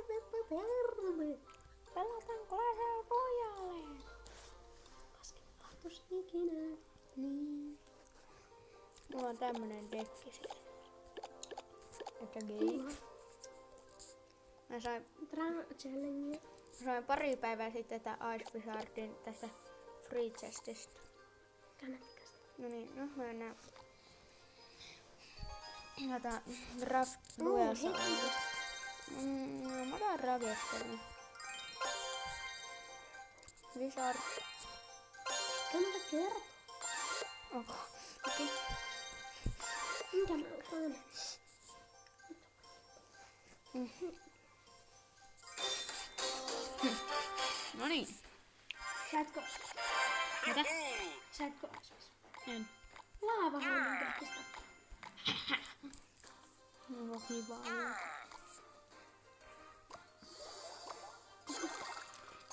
terve. Pelataan Clash Royale. Paskin tahtos ikinä. Niin. Mulla on tämmönen dekki siellä. Että gay. Mä sain pari päivää sitten tää Ice Wizardin tästä Free Chestistä. No niin, no mä näen. Jota draft lujassa on. No mä otan rakettelun. Wizard. Kannata kertoa. Okei. Mitä mä otan? No niin. Saatko? Mitä? Saatko aspas? En. Laavahammin kätkistä. No hyvä.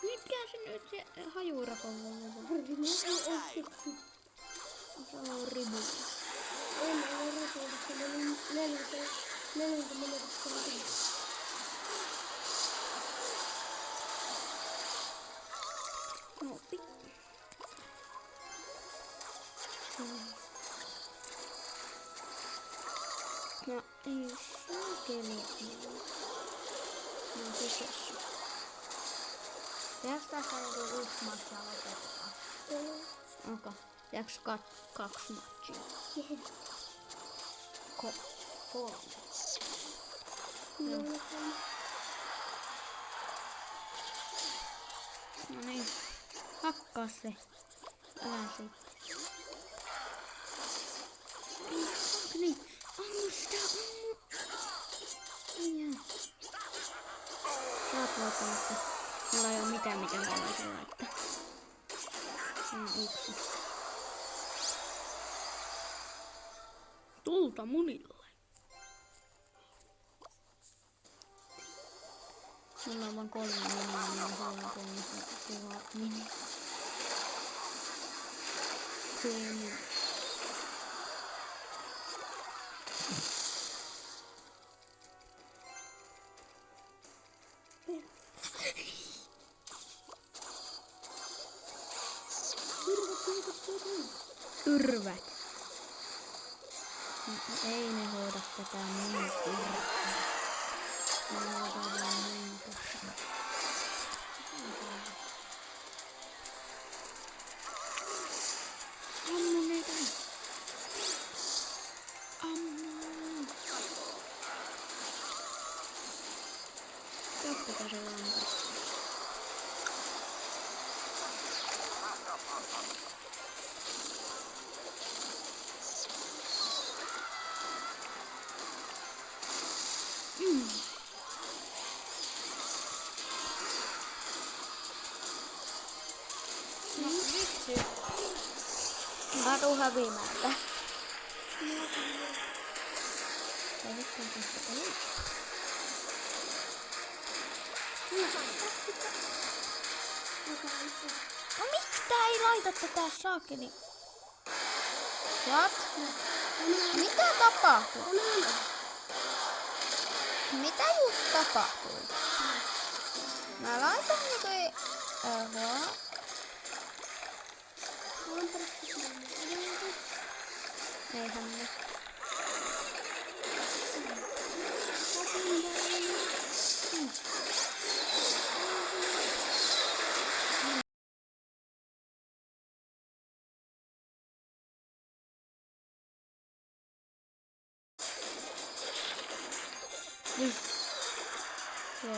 Mikä se nyt se hajurakon on? Se on ribu. En ole rakoudessa. Mä olin 40 minuutista. Muopi. No ei saakeli. No sisässä. Tehdäänkö tässä niinku yksi matcha lopetetaan? Onko? Tehdäänkö kaksi matchia? Kolme. No niin. Hakkaa se. Älä sitten. Niin. Ammu sitä, ammu. Ai jää. Saat voittamassa. Mulla ei oo mitään mitä mä voisin laittaa. Se on yksi. Tulta munille. Mulla on vaan 3 miniä, niin mä haluan 3 miniä. Kyllä. Tyrvät. Ei ne hoida tätä mun tyrvää. Ne hoidaa vaan mun tyrvää. Ammu niitä. Ammu. Johtakaa se lampa. No vitsi. Mä tuun häviämään tää. Ei nyt on tästä ei. No miksi tää ei laita tätä saakeli? What? Mitä tapahtui? Mitä just tapahtui? Mä laitan niinku... Eihän ne. Se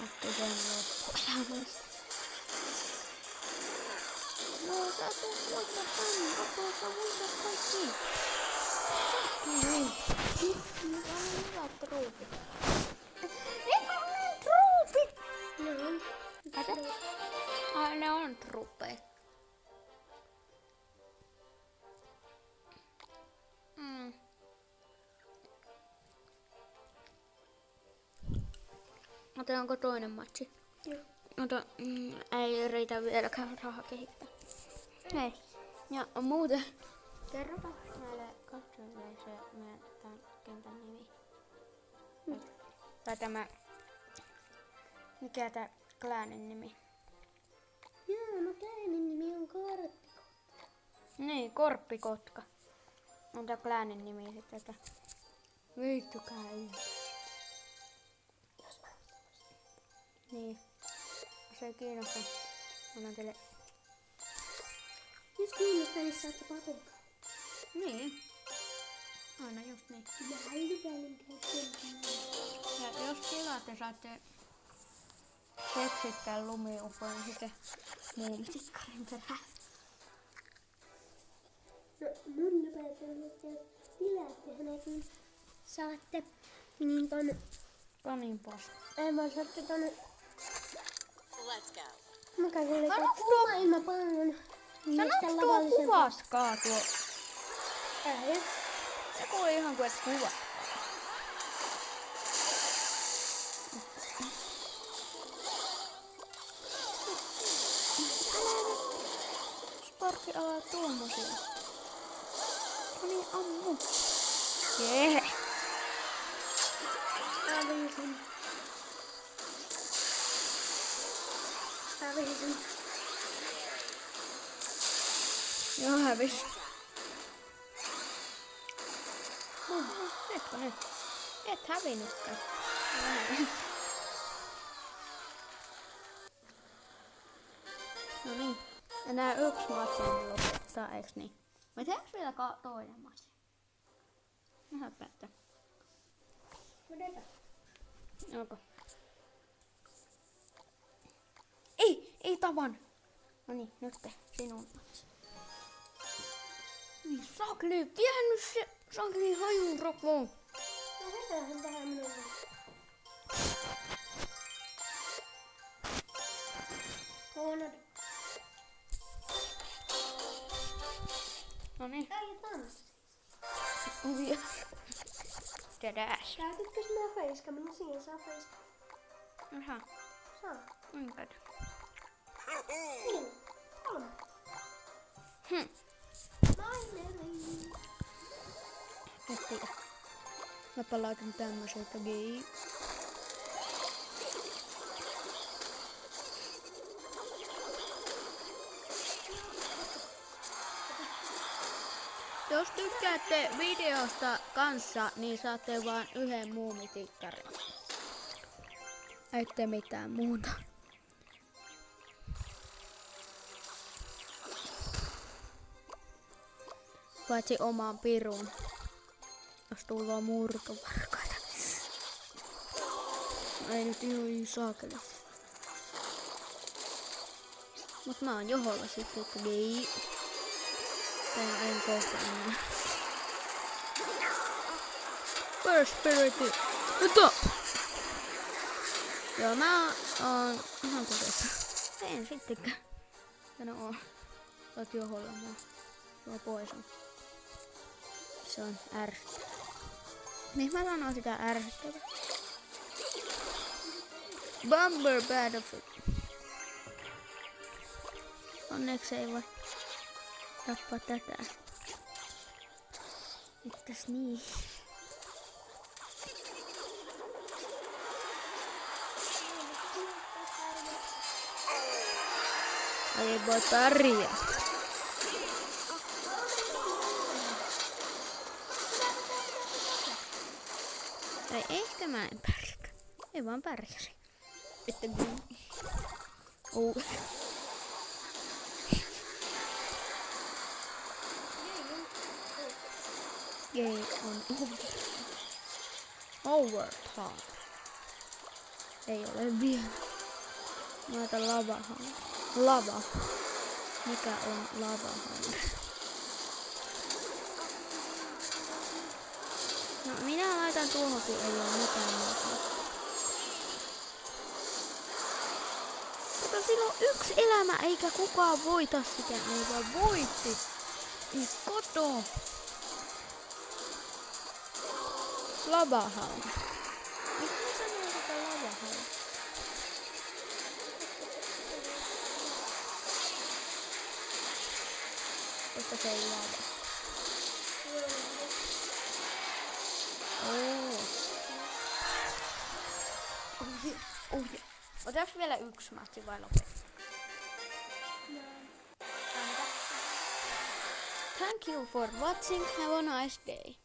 otti sen loppuelämästä. No sä tulet voittaa tänne, apua sä voitat kaikki. Nyt on hyvät truupit. Nyt on niin truupit! Ne on. Mitä? Ai ne on truupeja. Otetaanko toinen matsi? Joo. Ei riitä vieläkään rahaa kehittää. Hei. Ja muuten. Kerropa näille katsojille se meidän tämän kentän nimi. Tai tämä Mikä tää kläänin nimi? Joo, no Käänin nimi on Korppikotka. Niin, Korppikotka. On tää kläänin nimi sitten tätä. Viittykää yli. Niin. Se ei kiinnosta. Annan teille. Jos kiinnostaa, niin saatte pakokaa. Niin. Aina just niin. Ja älykäinen käyttöön. Ja jos tilaatte, saatte seksittää lumiukon ja sitten muumisikkarin perään. No mun päätellä, että jos tilaatte hänet, niin saatte niin ton... Kanin pois. Ei vaan saatte ton... Let's go. Mä kävin Sanoks maailmapallon. Sanoks tuo kuvatkaa tuo? Älä. Se kuuli ihan kuin et kuvat. Sparkki alaa tuommoisia. No niin, ammu. Jee. Hävisin. Joo, hävis. Hetkonen. Et hävinnytkään. No niin. Enää yksi matsi lopettaa, eiks niin? Vai tehdäänkö vielä toinen matsi? Vähän päättää. Onko? Ei tavan! No niin, nyt sinun matsi. Niin sakli, jäänyt se sakli hajuroko. No vetähän tähän minulle. Huono. No niin. Äijä tanssi. Ui. Tädäs. Käytitkö sinä feiskamin? Siihen saa feiskaa. Aha. Saa. Minkä? Niin. 3. Maineri. Heti. Mä palautin tämmöseltä GI. Jos tykkäätte videosta kanssa, niin saatte vaan yhden muumitikkarin. Ette mitään muuta. Paitsi omaan piruun. Jos tullaan murtovarkaita. Ei nyt ihan saakeli. Mut mä oon Joholla sitten, että ei. Tää en kohta enää. Burst Spiriti! Ota! Joo, mä oon ihan kokeessa. En sittenkään. No oo. Oot Joholla mä. Tuo pois on. Se on ärsyttävä. Niin mä sanon sitä ärsyttävä. Bomber Battlefield. Onneksi ei voi tappaa tätä. Mitäs niin? Ei voi pärjää. Tai ehkä mä en pärjää. Ei vaan pärjäsi. Että Game on overtime. Ei ole vielä. Mä otan lavahan. Lava. Mikä on lavahan? No minä laitan tuohon, kun ei ole mitään muuta. Mutta sillä on yksi elämä, eikä kukaan voita sitä. Ei vaan voitti. Niin koto. Lavahan. Mitä mä sanoin sitä lavahan? Koska se ei lava. Oh yeah. Otetaanko vielä yksi matsi vai lopetetaan? Thank you for watching. Have a nice day.